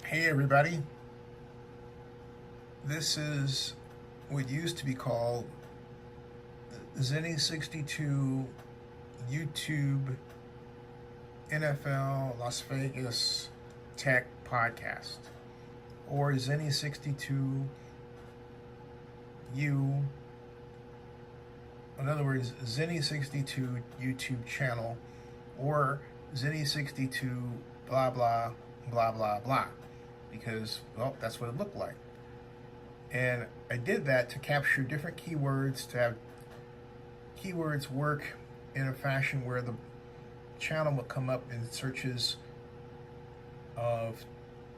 Hey everybody, this is what used to be called Zennie62 YouTube NFL Las Vegas Tech Podcast, or Zennie62 U, in other words, Zennie62 YouTube channel, or Zennie62 blah blah blah blah blah, because, well, that's what it looked like. And I did that to capture different keywords, to have keywords work in a fashion where the channel would come up in searches of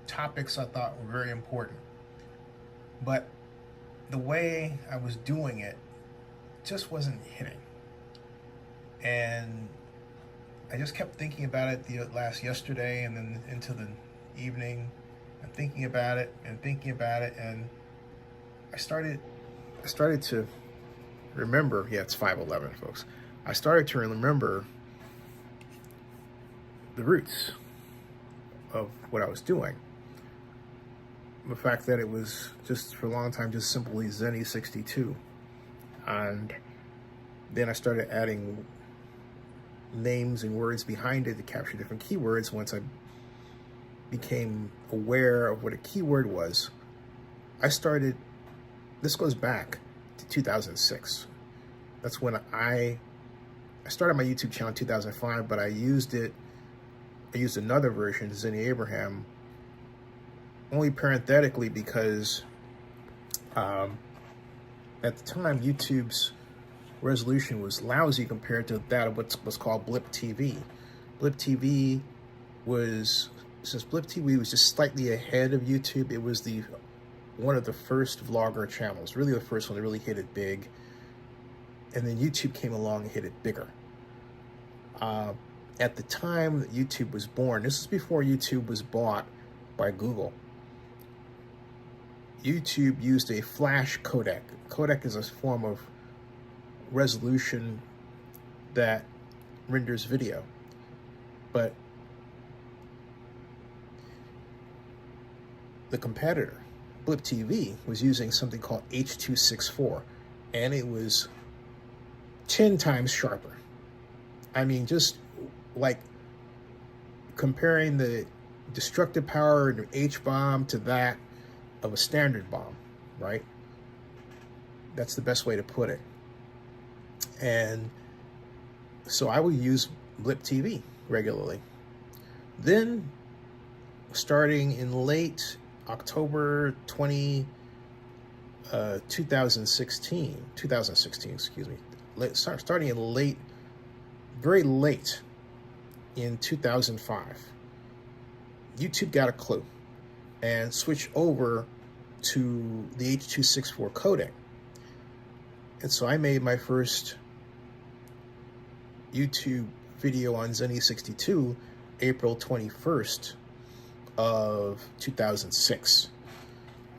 topics I thought were very important. But the way I was doing it just wasn't hitting. And I just kept thinking about it yesterday and then into the evening, and thinking about it, and I started to remember. Yeah, it's 5:11, folks. I started to remember the roots of what I was doing. The fact that it was just for a long time just simply Zennie62, and then I started adding names and words behind it to capture different keywords. Once I became aware of what a keyword was, this goes back to 2006. That's when I started my YouTube channel in 2005, but I used another version, Zennie Abraham, only parenthetically because at the time YouTube's resolution was lousy compared to that of what was called Blip TV. Since Blip TV was just slightly ahead of YouTube, it was one of the first vlogger channels, really the first one to really hit it big. And then YouTube came along and hit it bigger. At the time that YouTube was born, this is before YouTube was bought by Google, YouTube used a flash codec. Codec is a form of resolution that renders video. But the competitor, Blip TV, was using something called H.264, and it was 10 times sharper. I mean, just like comparing the destructive power of an H-bomb to that of a standard bomb, right? That's the best way to put it. And so I would use Blip TV regularly. Then, starting in late October 2016, starting in very late in 2005, YouTube got a clue and switched over to the H.264 codec. And so I made my first YouTube video on Zennie62 April 21st of 2006.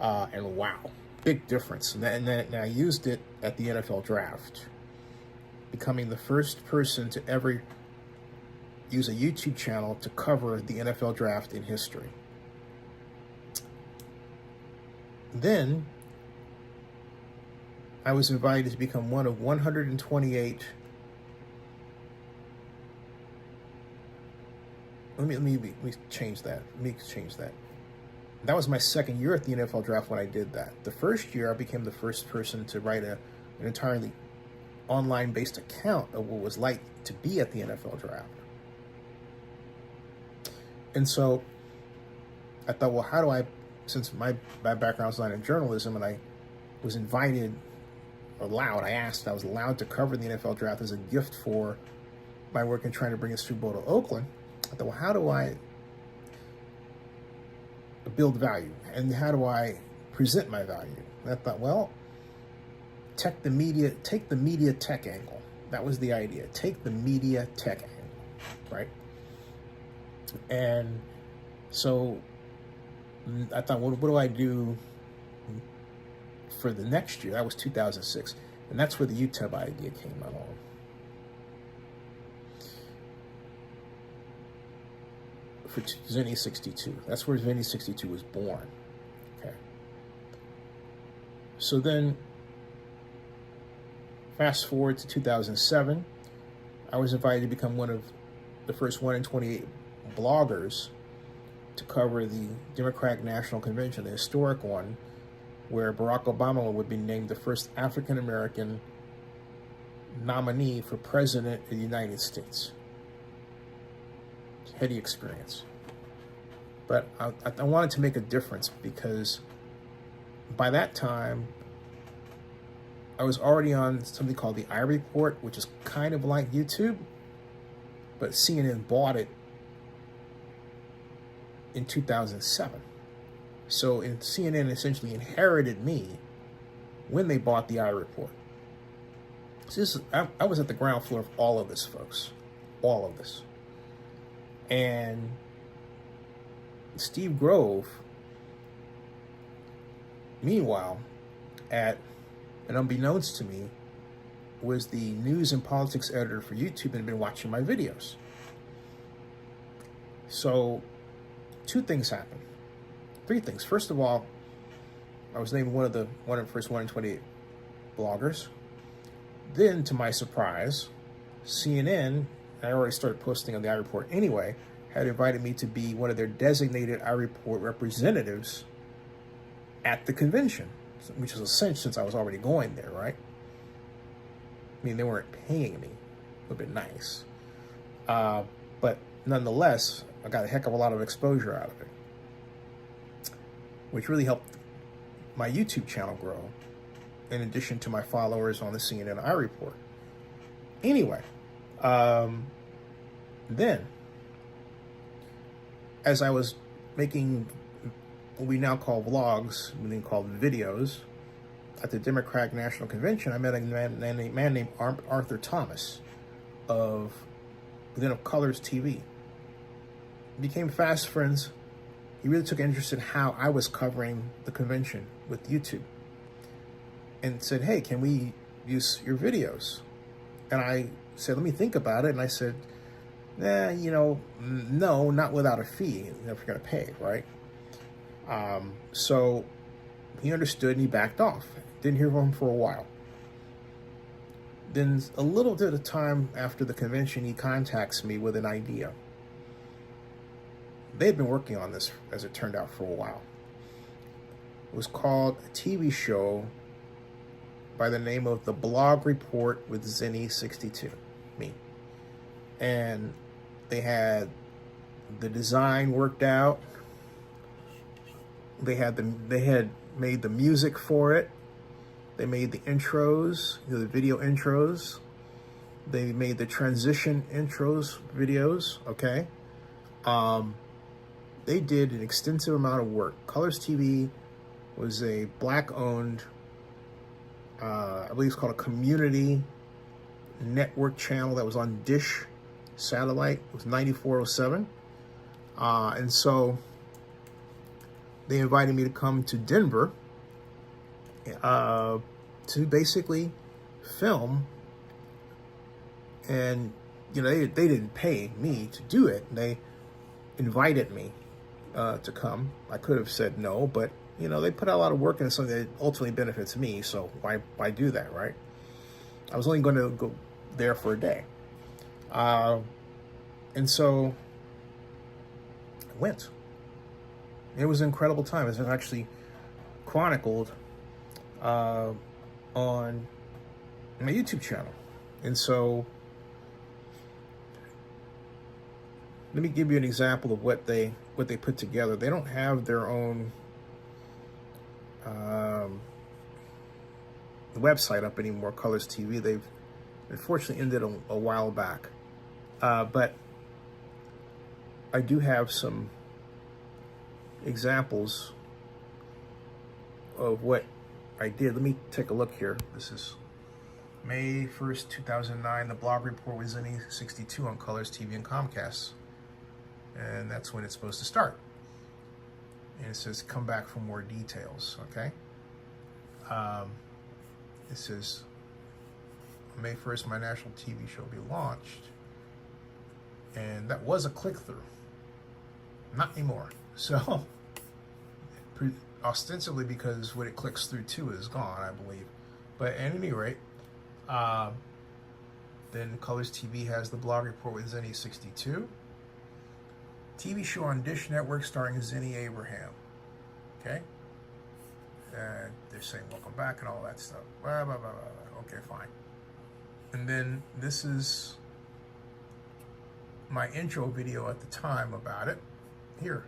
And wow, big difference. And I used it at the NFL draft, becoming the first person to ever use a YouTube channel to cover the NFL draft in history. Then I was invited to become one of 128. Let me change that. That was my second year at the NFL draft when I did that. The first year, I became the first person to write an entirely online-based account of what it was like to be at the NFL draft. And so I thought, well, how do I, since my background is in journalism, and I was I was allowed to cover the NFL draft as a gift for my work in trying to bring a Super Bowl to Oakland. I thought, well, how do I build value, and how do I present my value? And I thought, well, take the media tech angle. That was the idea. Take the media tech angle, right? And so I thought, what do I do for the next year? That was 2006. And that's where the YouTube idea came along. for Zennie62. That's where Zennie62 was born. Okay. So then, fast forward to 2007, I was invited to become one of the first 1 in 28 bloggers to cover the Democratic National Convention, the historic one, where Barack Obama would be named the first African-American nominee for President of the United States. Heady experience. But I wanted to make a difference because by that time, I was already on something called the iReport, which is kind of like YouTube, but CNN bought it in 2007. So CNN essentially inherited me when they bought the iReport. So I was at the ground floor of all of this, folks. All of this. And Steve Grove, meanwhile, and unbeknownst to me, was the news and politics editor for YouTube and had been watching my videos. So, two things happened. Three things. First of all, I was named one of the first 1 in 28 bloggers. Then, to my surprise, CNN, I already started posting on the iReport anyway, had invited me to be one of their designated iReport representatives at the convention, which was a cinch since I was already going there, right? I mean, they weren't paying me. It would have been nice. But nonetheless, I got a heck of a lot of exposure out of it, which really helped my YouTube channel grow, in addition to my followers on the CNN iReport. Anyway, then, as I was making what we now call vlogs, we then call videos, at the Democratic National Convention, I met a man named Arthur Thomas of Colors TV. Became fast friends. He really took interest in how I was covering the convention with YouTube, and said, "Hey, can we use your videos?" And I said, "Let me think about it." And I said, no, not without a fee. You're never going to pay, right? So he understood and he backed off. Didn't hear from him for a while. Then a little bit of time after the convention, he contacts me with an idea. They had been working on this, as it turned out, for a while. It was called a TV show by the name of The Blog Report with Zennie62, me. And they had the design worked out. They had made the music for it. They made the intros, the video intros. They made the transition intros videos, okay? They did an extensive amount of work. Colors TV was a black-owned, I believe it's called a community network channel that was on Dish satellite. It was 9407. And so they invited me to come to Denver to basically film. And, they didn't pay me to do it. They invited me to come. I could have said no, but, they put out a lot of work into something that ultimately benefits me. So why do that, right? I was only going to go there for a day. And so I went. It was an incredible time. It was actually chronicled on my YouTube channel. And so let me give you an example of what they put together. They don't have their own website up anymore, Colors TV. They've unfortunately ended a while back. But I do have some examples of what I did. Let me take a look here. This is May 1st, 2009, the blog report with Zennie62 on Colors TV and Comcast. And that's when it's supposed to start. And it says, come back for more details, okay? It says, May 1st, my national TV show will be launched. And that was a click-through. not anymore. So, ostensibly because what it clicks through to is gone, I believe. But at any rate, then Colors TV has the blog report with Zennie62. TV show on Dish Network starring Zennie Abraham. Okay? They're saying welcome back and all that stuff. Blah, blah, blah, blah. Okay, fine. And then this is my intro video at the time about it. Here.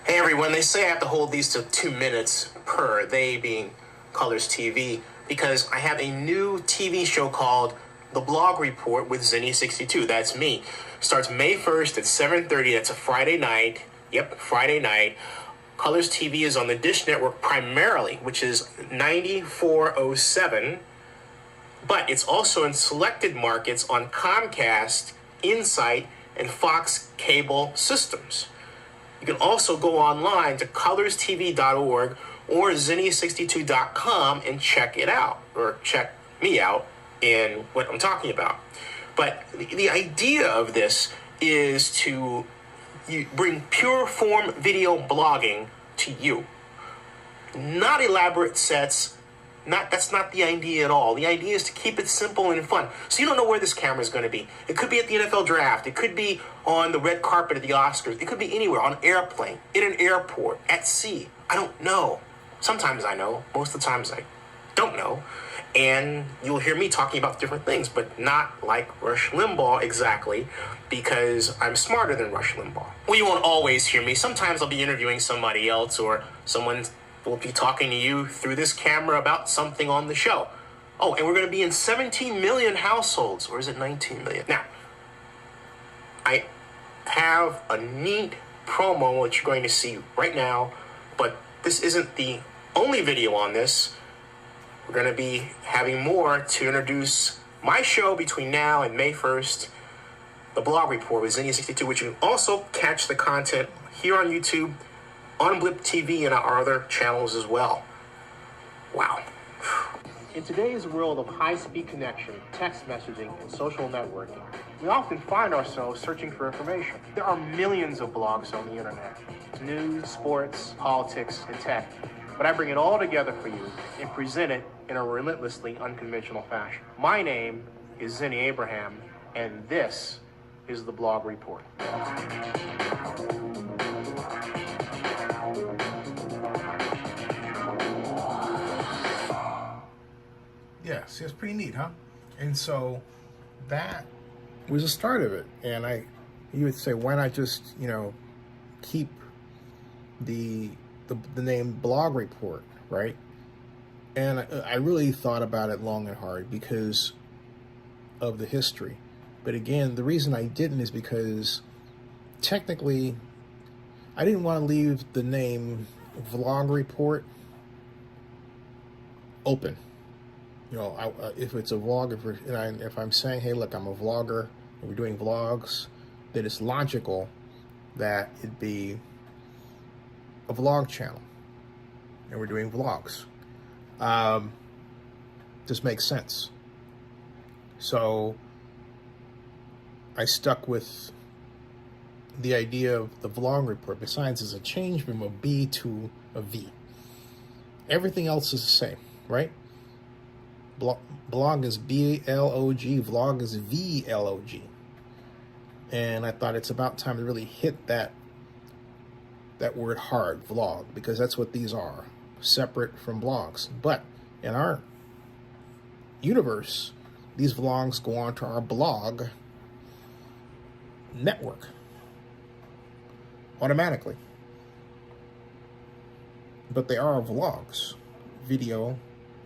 Hey everyone, they say I have to hold these to 2 minutes per, they being Colors TV, because I have a new TV show called The Blog Report with Zennie62. That's me. Starts May 1st at 7:30. That's a Friday night. Yep, Friday night. Colors TV is on the Dish Network primarily, which is 9407. But it's also in selected markets on Comcast, Insight, and Fox cable systems. You can also go online to colorstv.org or zennie62.com and check it out, or check me out in what I'm talking about. But the idea of this is to bring pure form video blogging to you. Not elaborate sets. That's not the idea at all. The idea is to keep it simple and fun. So you don't know where this camera is going to be. It could be at the NFL draft. It could be on the red carpet at the Oscars. It could be anywhere, on an airplane, in an airport, at sea. I don't know. Sometimes I know. Most of the times I don't know. And you'll hear me talking about different things, but not like Rush Limbaugh exactly, because I'm smarter than Rush Limbaugh. Well, you won't always hear me. Sometimes I'll be interviewing somebody else, or someone will be talking to you through this camera about something on the show. Oh, and we're going to be in 17 million households, or is it 19 million? Now, I have a neat promo that you're going to see right now, but this isn't the only video on this. We're going to be having more to introduce my show between now and May 1st, The Blog Report with Zennie62, which you can also catch the content here on YouTube, on Blip TV, and our other channels as well. Wow. In today's world of high-speed connection, text messaging, and social networking, we often find ourselves searching for information. There are millions of blogs on the internet. News, sports, politics, and tech. But I bring it all together for you and present it in a relentlessly unconventional fashion. My name is Zennie Abraham, and this is the Blog Report. Yeah, see, it's pretty neat, huh? And so that was the start of it. And you would say, why not just, keep the name Blog Report, right? And I really thought about it long and hard because of the history. But again, the reason I didn't is because technically I didn't want to leave the name Vlog Report open. If it's a vlog, if I'm saying, hey, look, I'm a vlogger and we're doing vlogs, then it's logical that it'd be a vlog channel and we're doing vlogs. Just makes sense. So I stuck with the idea of the Vlog Report. Besides, it's a change from a B to a V. Everything else is the same, right? Blog is B-L-O-G, vlog is V-L-O-G. And I thought it's about time to really hit that word hard, vlog, because that's what these are, separate from blogs. But in our universe, these vlogs go on to our blog network automatically. But they are vlogs, video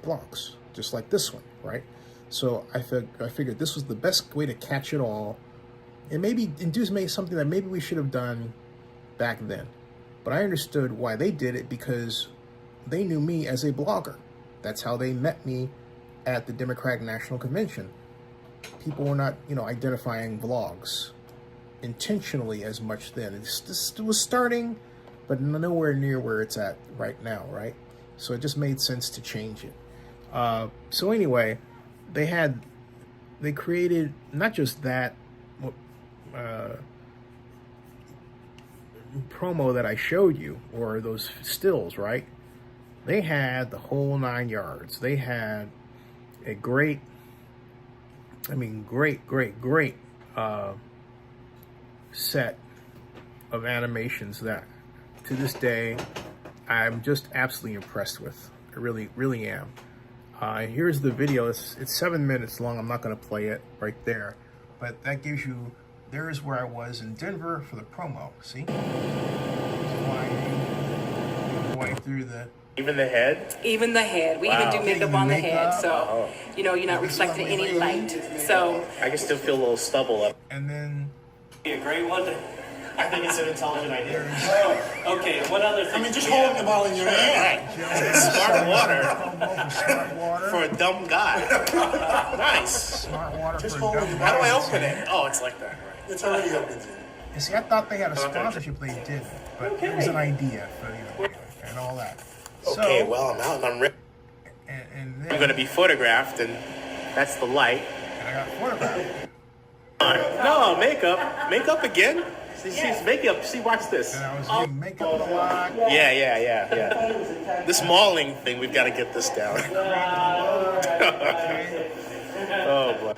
blogs, just like this one, right? So I figured this was the best way to catch it all, and maybe induce something that maybe we should have done back then. But I understood why they did it, because they knew me as a blogger. That's how they met me at the Democratic National Convention. People were not, identifying vlogs intentionally as much then. It was starting, but nowhere near where it's at right now, right? So it just made sense to change it. So anyway, they created not just that, promo that I showed you, or those stills, right? They had the whole 9 yards. They had a great, I mean, great set of animations that, to this day, I'm just absolutely impressed with. I really am. Here's the video. It's 7 minutes long. I'm not going to play it right there, but that gives you. There's where I was in Denver for the promo. See, going through the. Even the head? Even the head. We even do makeup on the head, so you know you're not reflecting any light. So I can still feel a little stubble up. And then. A great one. I think it's an intelligent idea. Okay, what other things? I mean, just hold the bottle in your hand. Smart water Smart water. for a dumb guy. Nice. Smart water Just for a hold dumb it. guy. How do I open it? Oh, it's like that. Right. It's already open. You see, I thought they had a sponsorship. They didn't, but it was an idea for and all that. Okay, So, well, I'm out and I'm ready. and then I'm going to be photographed, and that's the light. and I got photographed. No, makeup. Makeup again? See, makeup. See, watch this. And I was getting makeup a lot. Yeah. This mauling thing, we've got to get this down. Oh, boy.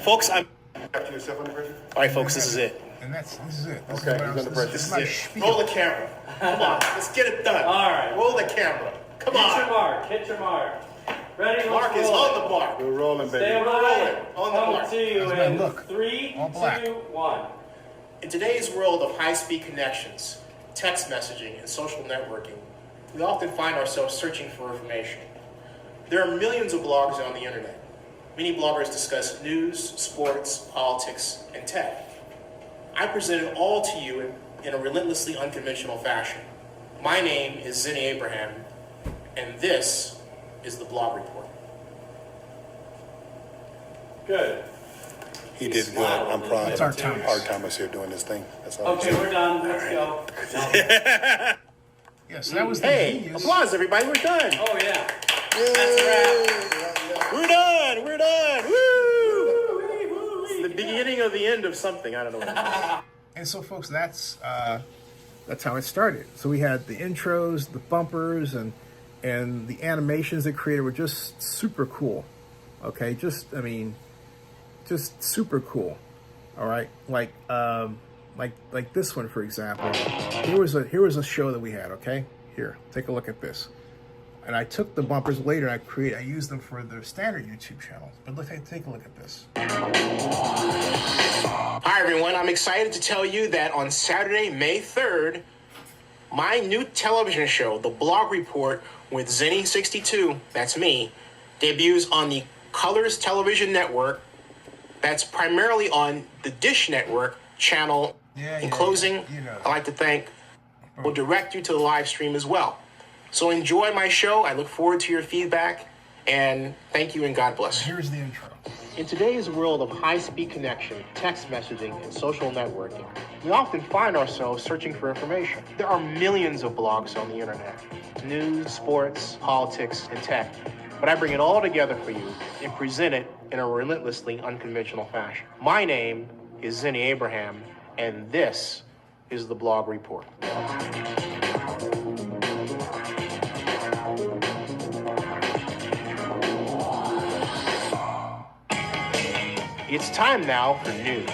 Folks, I'm... After yourself under pressure? All right, folks, this is it. And this is it. This Okay, is what I he's was, under this pressure. is This my is it. spiel. Roll the camera. Come on, let's get it done. All right. Roll the camera. Come Hit your on. mark. Hit your mark. Ready? Mark Let's is roll. on the mark. We're rolling, Stay baby. on the line. On the mark. Come to you That's right, in look. 3, All black. 2, 1. In today's world of high-speed connections, text messaging, and social networking, we often find ourselves searching for information. There are millions of blogs on the internet. Many bloggers discuss news, sports, politics, and tech. I present it all to you in a relentlessly unconventional fashion. My name is Zennie Abraham, and this is the Blog Report. Good. He did good. I'm proud It's of our him. time. Our time was here doing this thing. That's all. Okay, we're done. Let's go. Yes, that was the Hey, genius. applause, everybody. We're done. Oh, yeah. We're done. We're done. Woo! It's the beginning of the end of something. I don't know what it is. And so, folks, that's how it started. So we had the intros, the bumpers, and the animations they created were just super cool. Okay, just super cool. All right, like this one, for example. Here was a show that we had. Okay, here, take a look at this. And I took the bumpers later. I used them for the standard YouTube channel. But take a look at this. Hi, everyone. I'm excited to tell you that on Saturday, May 3rd, my new television show, The Blog Report with Zennie62, that's me, debuts on the Colors Television Network. That's primarily on the Dish Network channel. In closing, I'd like to thank, we'll direct you to the live stream as well. So enjoy my show. I look forward to your feedback. And thank you and God bless. Here's the intro. In today's world of high-speed connection, text messaging, and social networking, we often find ourselves searching for information. There are millions of blogs on the internet. News, sports, politics, and tech. But I bring it all together for you and present it in a relentlessly unconventional fashion. My name is Zennie Abraham, and this is the Blog Report. It's time now for news.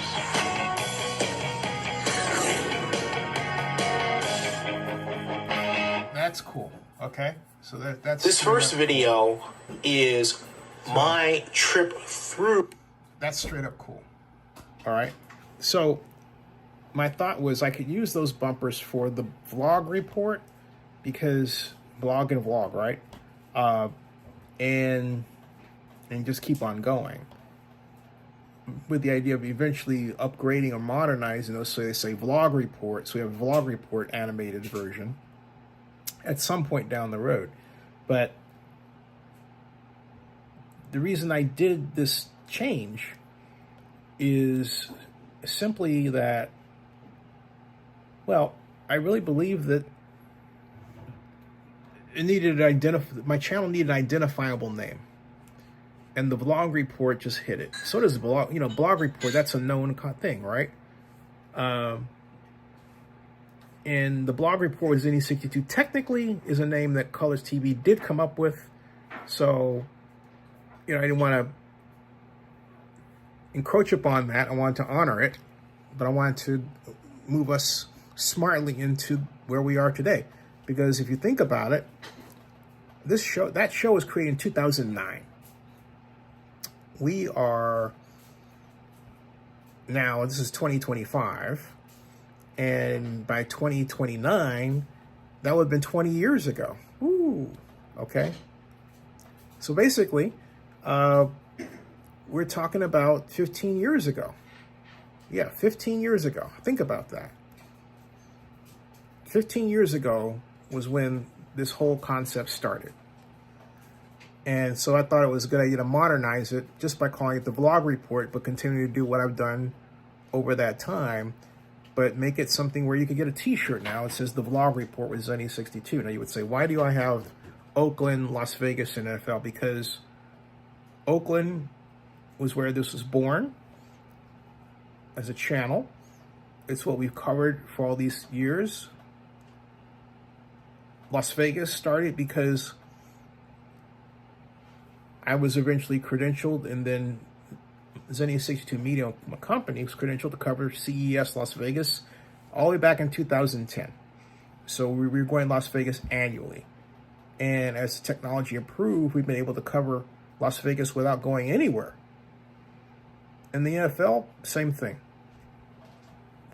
That's cool. Okay, so that's This first video is my trip through. That's straight up cool. All right. So my thought was I could use those bumpers for the vlog report because blog and vlog, right? And just keep on going with the idea of eventually upgrading or modernizing those. So they say vlog report. So we have a vlog report animated version at some point down the road. But the reason I did this change is simply that, well, I really believe that it needed my channel needed an identifiable name. And the vlog report just hit it. So does blog report. That's a known thing, right? And the blog report with Zennie62 technically is a name that Colors TV did come up with. So, I didn't want to encroach upon that. I wanted to honor it, but I wanted to move us smartly into where we are today. Because if you think about it, that show was created in 2009. We are now, this is 2025. And by 2029, that would have been 20 years ago. Ooh, okay. So basically, we're talking about 15 years ago. Yeah, 15 years ago. Think about that. 15 years ago was when this whole concept started. And so I thought it was a good idea to modernize it just by calling it the Vlog Report, but continue to do what I've done over that time. But make it something where you can get a t-shirt now. It says the Vlog Report with Zennie62. Now you would say, why do I have Oakland, Las Vegas, and NFL? Because Oakland was where this was born as a channel. It's what we've covered for all these years. Las Vegas started because I was eventually credentialed, and then Zennie62 Media, my company, was credentialed to cover CES Las Vegas all the way back in 2010. So we were going to Las Vegas annually. And as the technology improved, we've been able to cover Las Vegas without going anywhere. And the NFL, same thing.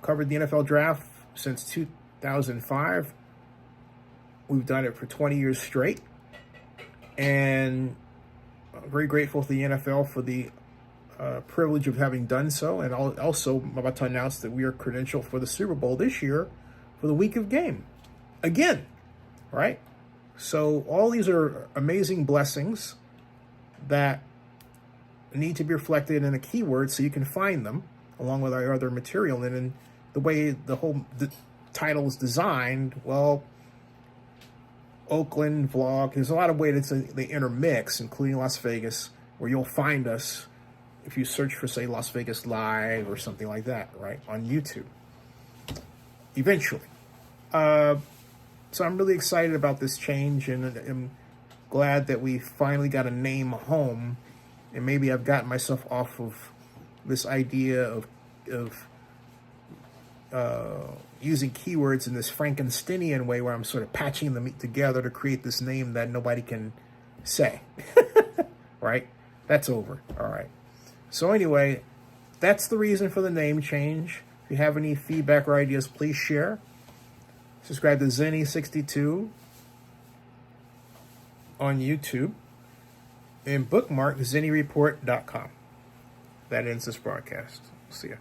Covered the NFL draft since 2005. We've done it for 20 years straight. And I'm very grateful to the NFL for the privilege of having done so, and also I'm about to announce that we are credentialed for the Super Bowl this year for the week of game again, right? So all these are amazing blessings that need to be reflected in a keyword so you can find them along with our other material. And in the way the title is designed, well, Oakland vlog, there's a lot of ways they intermix, including Las Vegas, where you'll find us if you search for, say, Las Vegas Live or something like that, right, on YouTube, eventually. So I'm really excited about this change, and I'm glad that we finally got a name home, and maybe I've gotten myself off of this idea of using keywords in this Frankensteinian way where I'm sort of patching them together to create this name that nobody can say, right? That's over, all right. So anyway, that's the reason for the name change. If you have any feedback or ideas, please share. Subscribe to Zennie62 on YouTube and bookmark ZennieReport.com. That ends this broadcast. See ya.